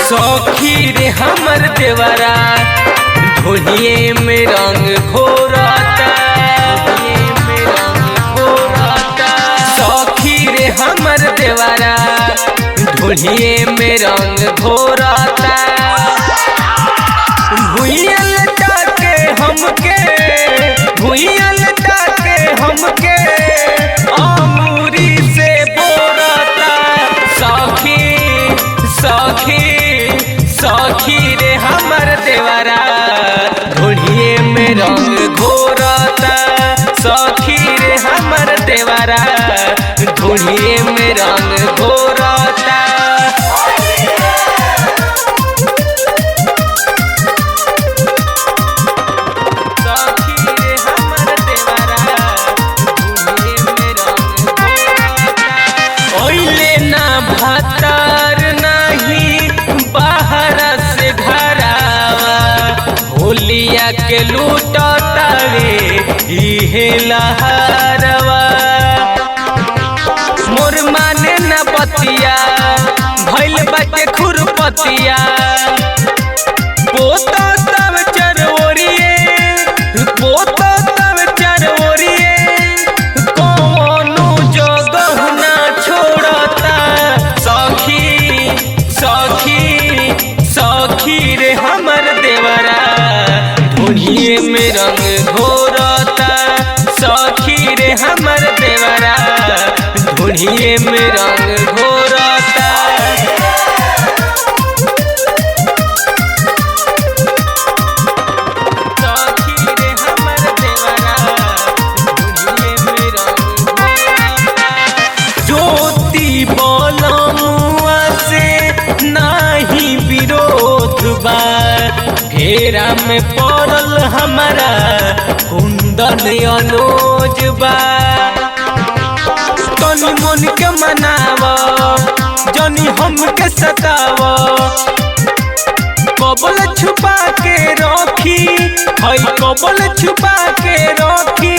सखी रे हमर देवरा ढोलिए में रंग घोरता, सखी रे हमर देवरा ढोलिए में रंग घोरता। भुइया लटा के हमके, भुइया लटा के हमके अमूरी से बोरता। सखी सखी सखी रे हमर देवरा ढोलिए में रंग घोरता। सखी रे हमर देवरा ढोलिए में रंग घोरता। होलिया के लूटतावे इहे लहरवा, मोर माने न बतिया भइल बाटे खुरपतिया। पोता तब चरओरिए, पोता तब चरओरिए, कोनो जगह ना छोड़ता। सखी सखी सखी रे हमर देवरा ढोलिए में रंग घोरता। सखी रे हमर देवरा ढोलिए में रंग घोरता। सखी रे हमर देवरा ढोलिए में रंग घोरता। ज्योति बोलमुआ से नाही विरोध बा, घेरा में पड़ल हमारा कुंदन अनुज बा। तनी मन के मनाव जनी हमके सताव, कबल छुपा के रखी हई, कबल छुपा के रखी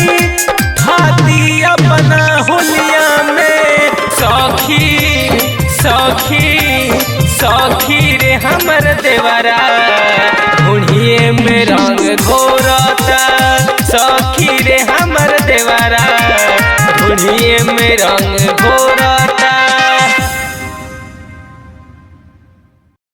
खाती अपना होलिया में। सखी सखी सखी रे हमर देवरा ढोलिए में रंग घोरता। सखी रे हमर देवरा ढोलिए में रंग घोरता।